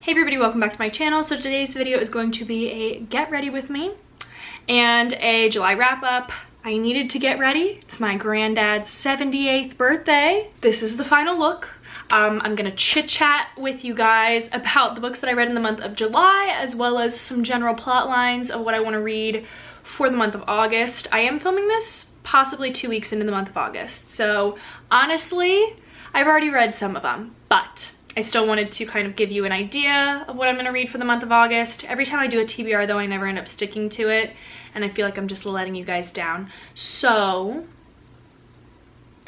Hey everybody, welcome back to my channel. So today's video is going to be a get ready with me and a July wrap up. I needed to get ready. It's my granddad's 78th birthday. This is the final look. I'm gonna chit chat with you guys about the books that I read in the month of July, as well as some general plot lines of what I want to read for the month of August. I am filming this possibly 2 weeks into the month of August. So honestly, I've already read some of them, but I still wanted to kind of give you an idea of what I'm gonna read for the month of August. Every time I do a TBR though, I never end up sticking to it, and I feel like I'm just letting you guys down. So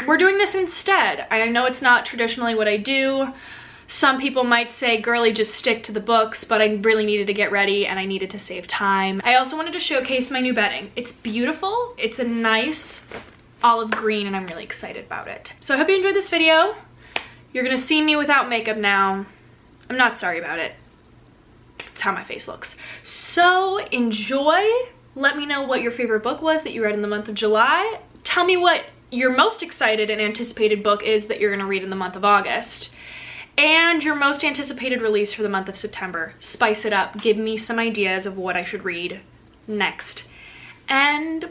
we're doing this instead. I know it's not traditionally what I do. Some people might say, girly, just stick to the books, but I really needed to get ready and I needed to save time. I also wanted to showcase my new bedding. It's beautiful. It's a nice olive green and I'm really excited about it. So I hope you enjoyed this video. You're gonna see me without makeup now. I'm not sorry about it. It's how my face looks. So enjoy. Let me know what your favorite book was that you read in the month of July. Tell me what your most excited and anticipated book is that you're gonna read in the month of August. And your most anticipated release for the month of September. Spice it up. Give me some ideas of what I should read next. And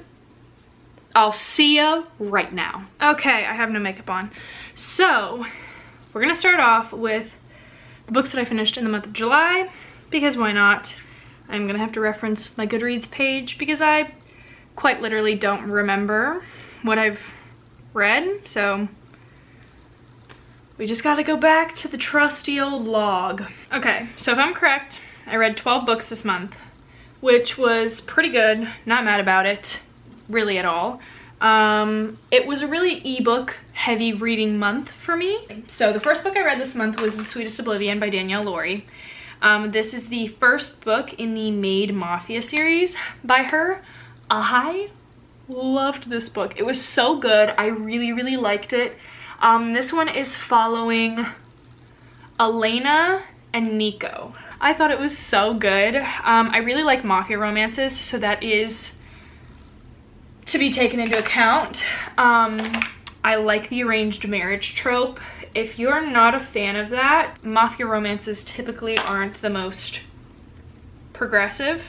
I'll see you right now. Okay, I have no makeup on. So we're gonna start off with the books that I finished in the month of July, because why not? I'm gonna have to reference my Goodreads page because I quite literally don't remember what I've read, so we just gotta go back to the trusty old log. Okay, so if I'm correct, I read 12 books this month, which was pretty good. Not mad about it, really at all. It was a really ebook heavy reading month for me. So the first book I read this month was The Sweetest, Oblivion by Danielle Laurie. This is the first book in the Made Mafia series by her. I loved this book. It was so good. I really liked it. This one is following Elena and Nico. I thought it was so good. I really like mafia romances, so that is to be taken into account. I like the arranged marriage trope. If you're not a fan of that, mafia romances typically aren't the most progressive.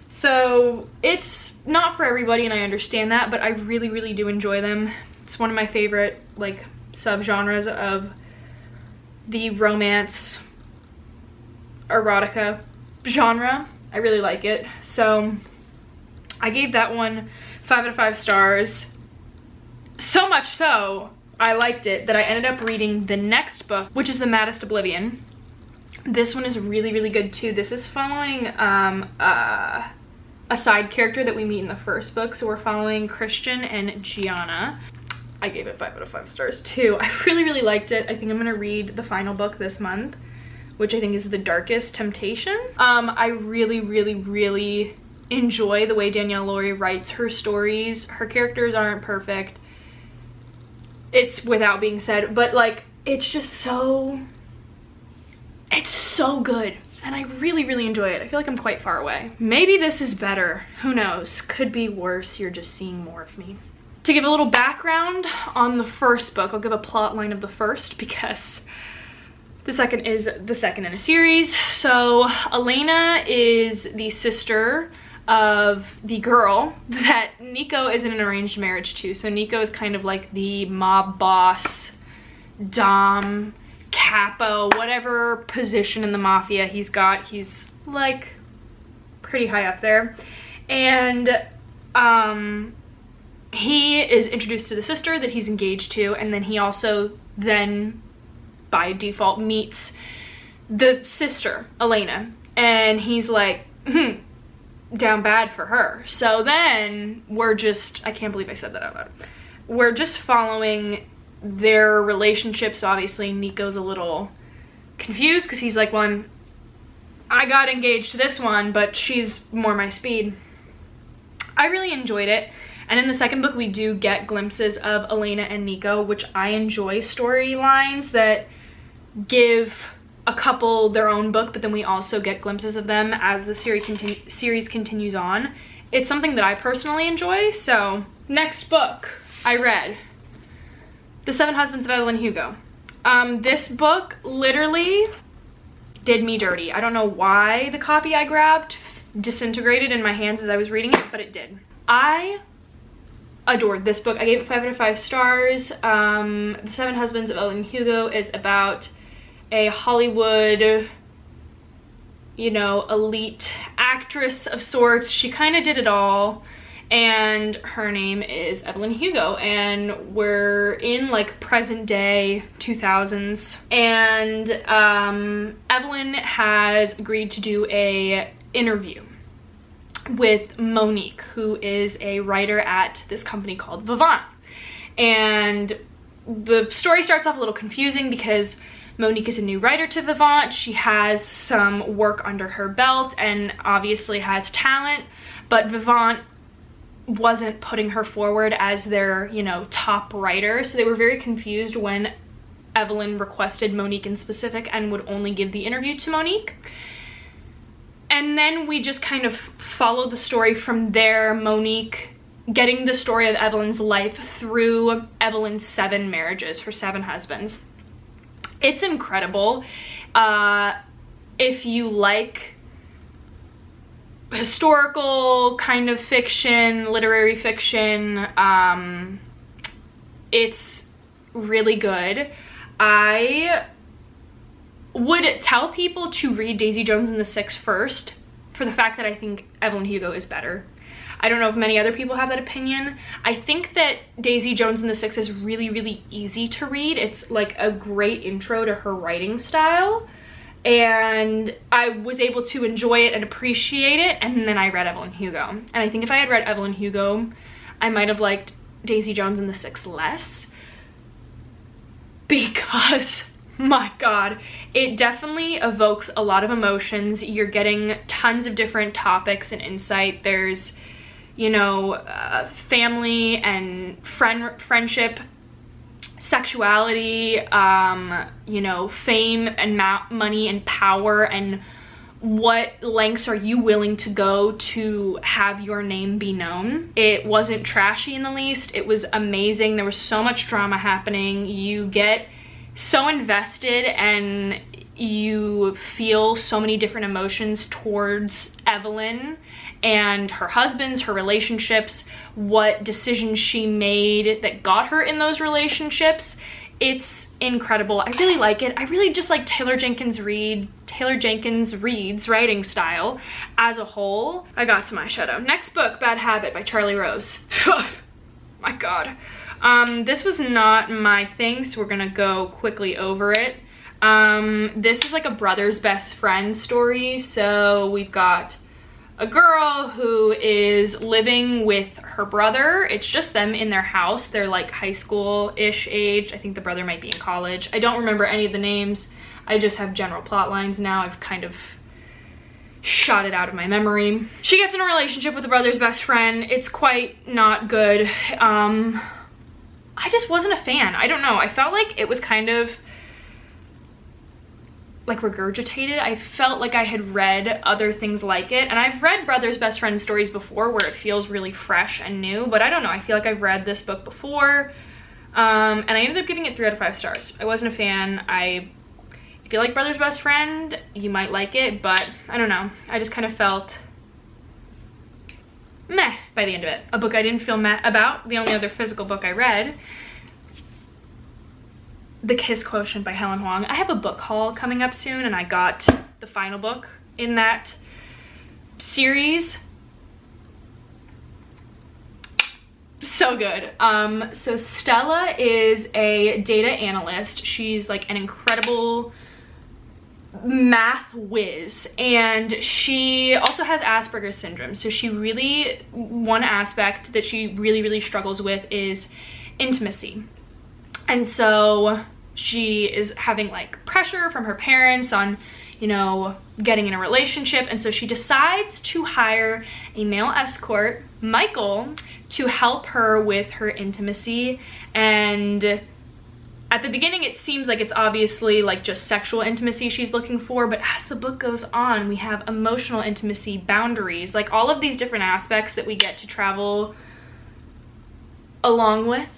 So it's not for everybody, and I understand that, but I really do enjoy them. It's one of my favorite like subgenres of the romance erotica genre. I really like it. So I gave that one 5 out of 5 stars. So much so, I liked it that I ended up reading the next book, which is The Maddest Oblivion. This one is really good too. This is following a side character that we meet in the first book. So we're following Christian and Gianna. I gave it 5 out of 5 stars too. I really liked it. I think I'm gonna read the final book this month, which I think is The Darkest Temptation. I really enjoy the way Danielle Laurie writes her stories. Her characters aren't perfect. It's without being said, but like, it's just so, it's so good. And I really enjoy it. I feel like I'm quite far away. Maybe this is better. Who knows? Could be worse. You're just seeing more of me. To give a little background on the first book, I'll give a plot line of the first because the second is the second in a series. So Elena is the sister of the girl that Nico is in an arranged marriage to. So Nico is kind of like the mob boss, dom, capo, whatever position in the mafia he's got. He's like pretty high up there. And he is introduced to the sister that he's engaged to, and then he also then by default meets the sister, Elena, and he's like, down bad for her. So then we're just, I can't believe I said that out loud. We're just following their relationships. Obviously Nico's a little confused because he's like, well, I got engaged to this one, but she's more my speed. I really enjoyed it. And in the second book, we do get glimpses of Elena and Nico, which I enjoy storylines that give a couple their own book, but then we also get glimpses of them as the series continues on. It's something that I personally enjoy. So next book I read, The 7 Husbands of Evelyn Hugo. This book literally did me dirty. I don't know why the copy I grabbed disintegrated in my hands as I was reading it, but it did. I adored this book. I gave it 5 out of 5 stars. The Seven Husbands of Evelyn Hugo is about a Hollywood, you know, elite actress of sorts. She kind of did it all, and her name is Evelyn Hugo, and we're in like present day 2000s, and Evelyn has agreed to do a interview with Monique, who is a writer at this company called Vivant. And the story starts off a little confusing because Monique is a new writer to Vivant. She has some work under her belt and obviously has talent, but Vivant wasn't putting her forward as their, you know, top writer. So they were very confused when Evelyn requested Monique in specific and would only give the interview to Monique. And then we just kind of followed the story from there, Monique getting the story of Evelyn's life through Evelyn's 7 marriages, her 7 husbands. It's incredible. If you like historical kind of fiction, literary fiction, it's really good. I would tell people to read Daisy Jones and the Six first, for the fact that I think Evelyn Hugo is better. I don't know if many other people have that opinion. I think that Daisy Jones and the Six is really, really easy to read. It's like a great intro to her writing style, and I was able to enjoy it and appreciate it, and then I read Evelyn Hugo. And I think if I had read Evelyn Hugo, I might have liked Daisy Jones and the Six less, because my God, it definitely evokes a lot of emotions. You're getting tons of different topics and insight. There's, you know, family and friendship, sexuality, you know, fame and money and power, and what lengths are you willing to go to have your name be known. It wasn't trashy in the least. It was amazing. There was so much drama happening. You get so invested and you feel so many different emotions towards Evelyn and her husbands, her relationships, what decisions she made that got her in those relationships. It's incredible. I really like it. I really just like Taylor Jenkins Reid's writing style as a whole. I got some eyeshadow. Next book, Bad Habit by Charlie Rose. My God. This was not my thing, so we're gonna go quickly over it. This is like a brother's best friend story. So we've got a girl who is living with her brother. It's just them in their house. They're like high school-ish age. I think the brother might be in college. I don't remember any of the names. I just have general plot lines now. I've kind of shot it out of my memory. She gets in a relationship with the brother's best friend. It's quite not good. I just wasn't a fan. I don't know. I felt like it was kind of like regurgitated. I felt like I had read other things like it, and I've read brother's best friend stories before where it feels really fresh and new, but I don't know. I feel like I've read this book before, and I ended up giving it 3 out of 5 stars. I wasn't a fan. If you like brother's best friend, you might like it, but I don't know. I just kind of felt meh by the end of it. A book I didn't feel meh about. The only other physical book I read, The Kiss Quotient by Helen Huang. I have a book haul coming up soon, and I got the final book in that series. So good. So Stella is a data analyst. She's like an incredible math whiz, and she also has Asperger's syndrome. So she really, one aspect that she really struggles with is intimacy. And so she is having like pressure from her parents on, you know, getting in a relationship. And so she decides to hire a male escort, Michael, to help her with her intimacy. And at the beginning, it seems like it's obviously like just sexual intimacy she's looking for, but as the book goes on, we have emotional intimacy, boundaries, like all of these different aspects that we get to travel along with.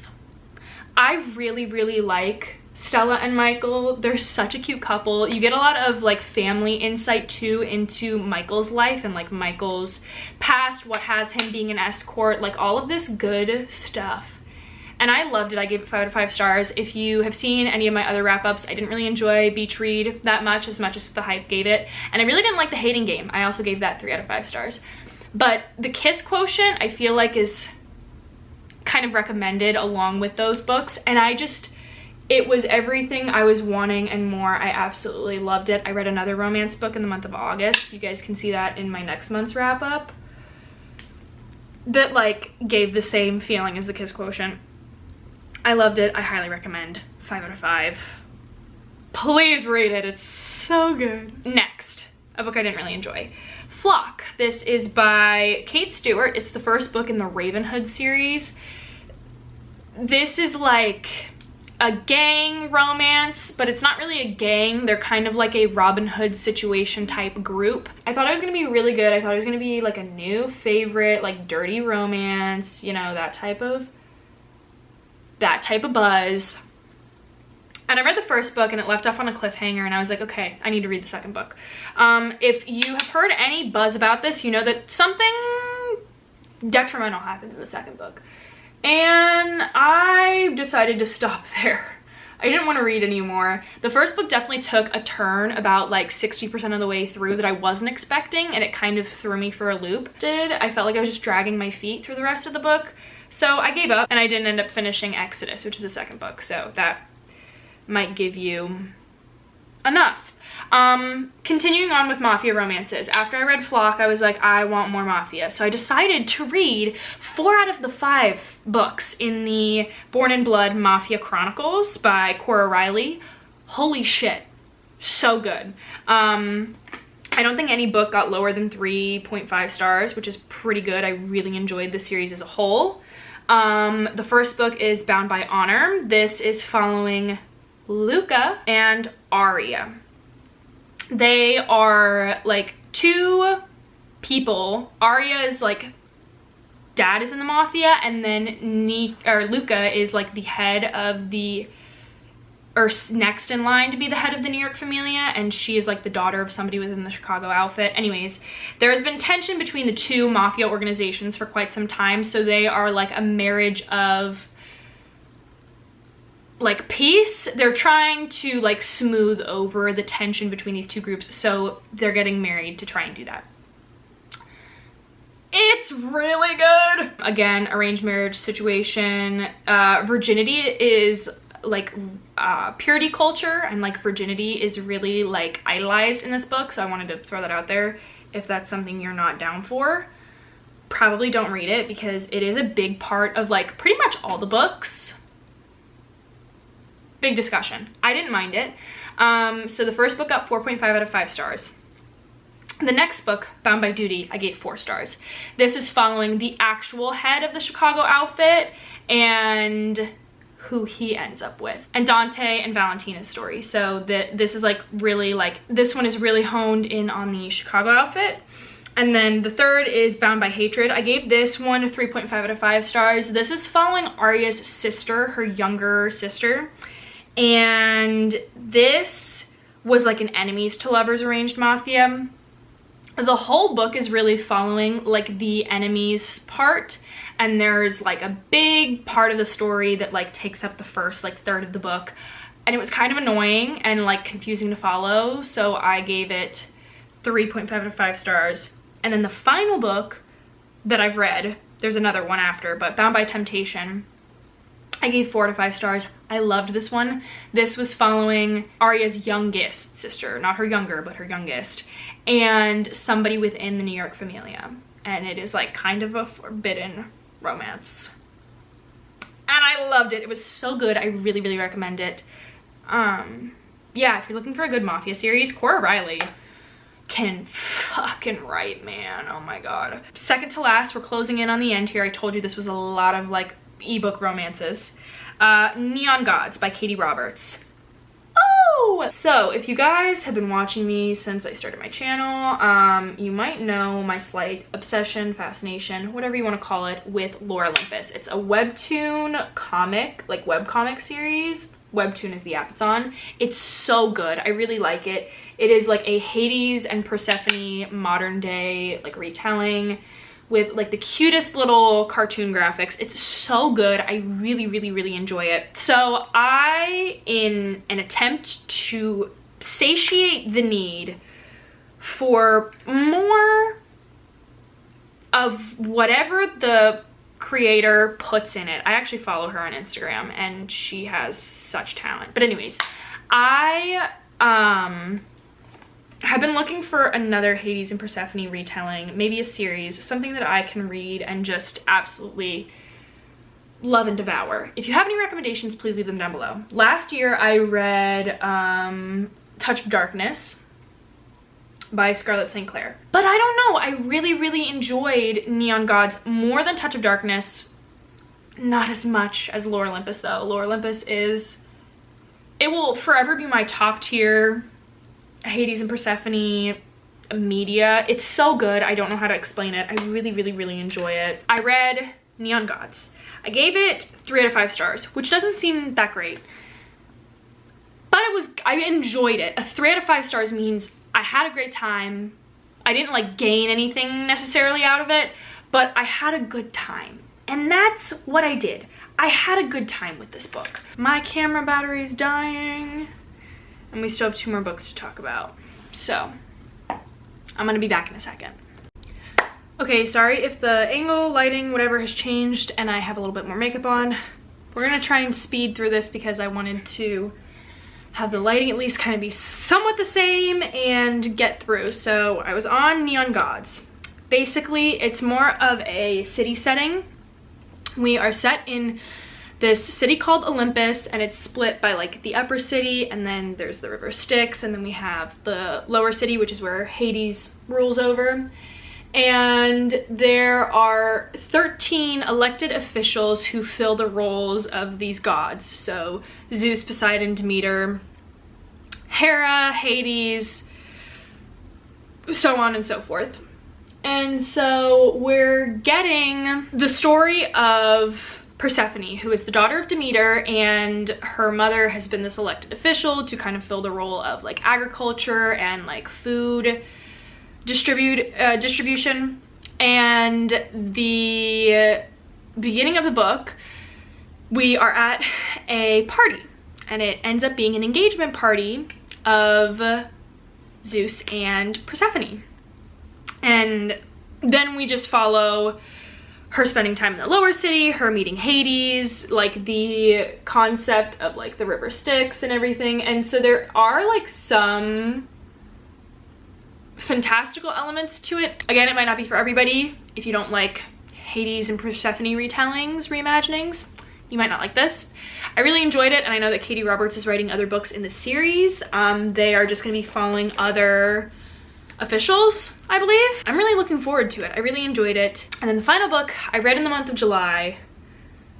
I really like Stella and Michael, they're such a cute couple. You get a lot of like family insight too into Michael's life and like Michael's past, what has him being an escort, like all of this good stuff. And I loved it. I gave it 5 out of 5 stars. If you have seen any of my other wrap-ups, I didn't really enjoy Beach Read that much as the hype gave it. And I really didn't like The Hating Game. I also gave that 3 out of 5 stars. But the Kiss Quotient, I feel like is kind of recommended along with those books. And it was everything I was wanting and more. I absolutely loved it. I read another romance book in the month of August. You guys can see that in my next month's wrap up. That like gave the same feeling as the Kiss Quotient. I loved it. I highly recommend. 5 out of 5. Please read it. It's so good. Next, a book I didn't really enjoy. Flock. This is by Kate Stewart. It's the first book in the Ravenhood series. This is like a gang romance, but it's not really a gang. They're kind of like a Robin Hood situation type group. I thought it was gonna be really good. I thought it was gonna be like a new favorite, like dirty romance, you know, that type of buzz. And I read the first book and it left off on a cliffhanger and I was like, okay, I need to read the second book. If you have heard any buzz about this, you know that something detrimental happens in the second book. And I decided to stop there. I didn't want to read anymore. The first book definitely took a turn about like 60% of the way through that I wasn't expecting, and it kind of threw me for a loop. I felt like I was just dragging my feet through the rest of the book. So I gave up and I didn't end up finishing Exodus, which is the second book. So that might give you enough. Continuing on with mafia romances. After I read Flock, I was like, I want more mafia. So I decided to read 4 out of the 5 books in the Born in Blood Mafia Chronicles by Cora Riley. Holy shit. So good. I don't think any book got lower than 3.5 stars, which is pretty good. I really enjoyed the series as a whole. The first book is Bound by Honor. This is following Luca and Aria. They are like 2 people. Aria is like, dad is in the mafia, and then Luca is like the head of or next in line to be the head of the New York Familia, and she is like the daughter of somebody within the Chicago outfit. Anyways, there has been tension between the 2 mafia organizations for quite some time, so they are like a marriage of like peace. They're trying to like smooth over the tension between these 2 groups, so they're getting married to try and do that. It's really good. Again, arranged marriage situation. Virginity is like purity culture, and like virginity is really like idolized in this book, so I wanted to throw that out there. If that's something you're not down for, probably don't read it, because it is a big part of like pretty much all the books. Big discussion. I didn't mind it. So the first book got 4.5 out of 5 stars. The next book, Bound by Duty, I gave 4 stars. This is following the actual head of the Chicago outfit and who he ends up with, and Dante and Valentina's story. So this is like really like, this one is really honed in on the Chicago outfit. And then the third is Bound by Hatred. I gave this one a 3.5 out of 5 stars. This is following Arya's sister, her younger sister. And this was like an enemies to lovers arranged mafia. The whole book is really following like the enemies part, and there's like a big part of the story that like takes up the first like third of the book, and it was kind of annoying and like confusing to follow, so I gave it 3.5 out of 5 stars. And then the final book that I've read, there's another one after, but Bound by Temptation, I gave 4 out of 5 stars. I loved this one. This was following Arya's youngest sister, not her younger, but her youngest, and somebody within the New York Familia. And it is like kind of a forbidden romance. And I loved it. It was so good. I really, really recommend it. Yeah, if you're looking for a good mafia series, Cora Riley can fucking write, man. Oh my god. Second to last, we're closing in on the end here. I told you this was a lot of like ebook romances. Neon Gods by Katie Roberts. Oh! So if you guys have been watching me since I started my channel, you might know my slight obsession, fascination, whatever you want to call it, with Lore Olympus. It's a webtoon comic, like webcomic series webtoon is the app it's on. It's so good. I really like it. It is like a Hades and Persephone modern day like retelling with like the cutest little cartoon graphics. It's so good. I really, really, really enjoy it. So I, in an attempt to satiate the need for more of whatever the creator puts in it. I actually follow her on Instagram and she has such talent. But anyways, I have been looking for another Hades and Persephone retelling, maybe a series, something that I can read and just absolutely love and devour. If you have any recommendations, please leave them down below. Last year I read Touch of Darkness by Scarlett St. Clair. But I don't know, I really, really enjoyed Neon Gods more than Touch of Darkness. Not as much as Lore Olympus though. Lore Olympus is, it will forever be my top tier Hades and Persephone media. It's so good. I don't know how to explain it. I really, really, really enjoy it. I read Neon Gods. I gave it 3 out of 5 stars, which doesn't seem that great. But I enjoyed it. A 3 out of 5 stars means I had a great time. I didn't like gain anything necessarily out of it, but I had a good time. And that's what I did. I had a good time with this book. My camera battery's dying and we still have 2 more books to talk about. So I'm gonna be back in a second. Okay, sorry if the angle, lighting, whatever has changed and I have a little bit more makeup on. We're gonna try and speed through this because I wanted to have the lighting at least kind of be somewhat the same and get through. So I was on Neon Gods. Basically, it's more of a city setting. We are set in this city called Olympus and it's split by like the upper city and then there's the river Styx and then we have the lower city, which is where Hades rules over. And there are 13 elected officials who fill the roles of these gods. So Zeus, Poseidon, Demeter, Hera, Hades, so on and so forth. And so we're getting the story of Persephone, who is the daughter of Demeter, and her mother has been this elected official to kind of fill the role of like agriculture and like food distribution. And the beginning of the book, we are at a party and it ends up being an engagement party of Zeus and Persephone. And then we just follow her spending time in the lower city, her meeting Hades, like the concept of like the river Styx and everything. And so there are like some fantastical elements to it. Again, it might not be for everybody. If you don't like Hades and Persephone retellings, reimaginings, you might not like this. I really enjoyed it, and I know that Katie Roberts is writing other books in the series. They are just going to be following other officials, I believe. I'm really looking forward to it. I really enjoyed it. And then the final book I read in the month of July,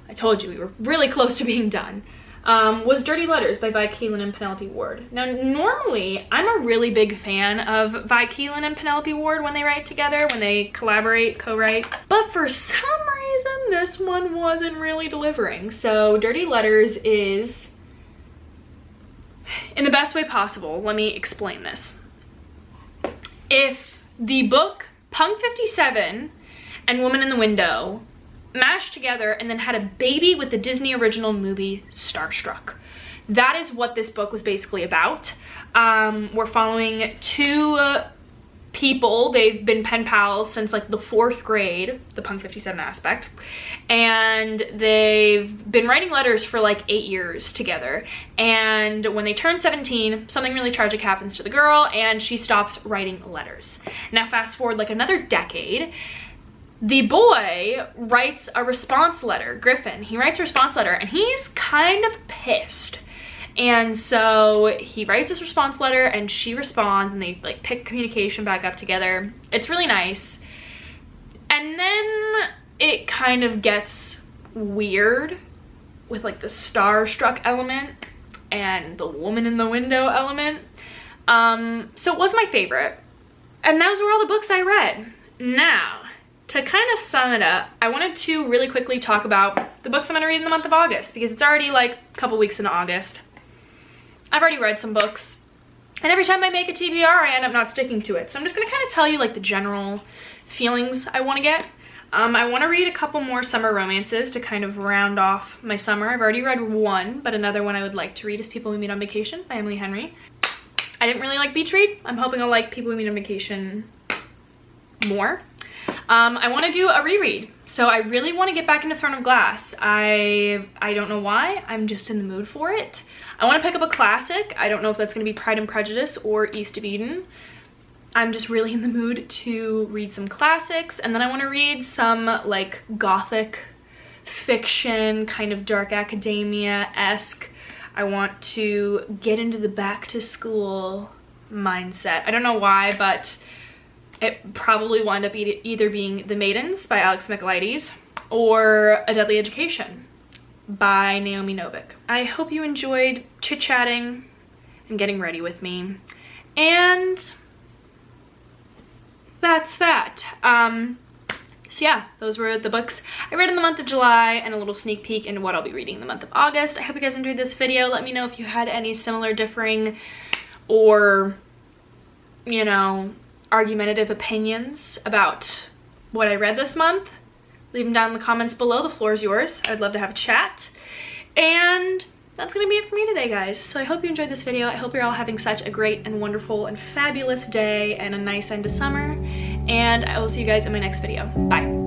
I told you we were really close to being done, was Dirty Letters by Vi Keelan and Penelope Ward. Now, normally, I'm a really big fan of Vi Keelan and Penelope Ward when they write together, when they collaborate, co-write. But for some reason, this one wasn't really delivering. So Dirty Letters is, in the best way possible, let me explain this. If the book Punk 57 and Woman in the Window mashed together and then had a baby with the Disney original movie Starstruck, that is what this book was basically about. We're following 2 people. They've been pen pals since like the 4th grade, the Punk 57 aspect, and they've been writing letters for like 8 years together. And when they turn 17, something really tragic happens to the girl and she stops writing letters. Now fast forward like another decade, the boy writes a response letter, Griffin. He writes a response letter and he's kind of pissed. And so he writes this response letter and she responds and they like pick communication back up together. It's really nice. And then it kind of gets weird with like the starstruck element and the woman in the window element. So it was my favorite. And those were all the books I read. Now, to kind of sum it up, I wanted to really quickly talk about the books I'm going to read in the month of August, because it's already like a couple weeks into August. I've already read some books, and every time I make a TBR, I end up not sticking to it. So I'm just going to kind of tell you like the general feelings I want to get. I want to read a couple more summer romances to kind of round off my summer. I've already read one, but another one I would like to read is People We Meet on Vacation by Emily Henry. I didn't really like Beach Read. I'm hoping I'll like People We Meet on Vacation more. I want to do a reread. So I really want to get back into Throne of Glass. I don't know why. I'm just in the mood for it. I want to pick up a classic. I don't know if that's going to be Pride and Prejudice or East of Eden. I'm just really in the mood to read some classics, and then I want to read some like gothic fiction, kind of dark academia-esque. I want to get into the back to school mindset. I don't know why, but it probably will end up either being The Maidens by Alex Michaelides or A Deadly Education by Naomi Novik. I hope you enjoyed chit-chatting and getting ready with me, and that's that. So yeah, those were the books I read in the month of July and a little sneak peek into what I'll be reading in the month of August. I hope you guys enjoyed this video. Let me know if you had any similar, differing, or, you know, argumentative opinions about what I read this month. Leave them down in the comments below. The floor is yours. I'd love to have a chat. And that's gonna be it for me today, guys. So I hope you enjoyed this video. I hope you're all having such a great and wonderful and fabulous day and a nice end to summer. And I will see you guys in my next video. Bye.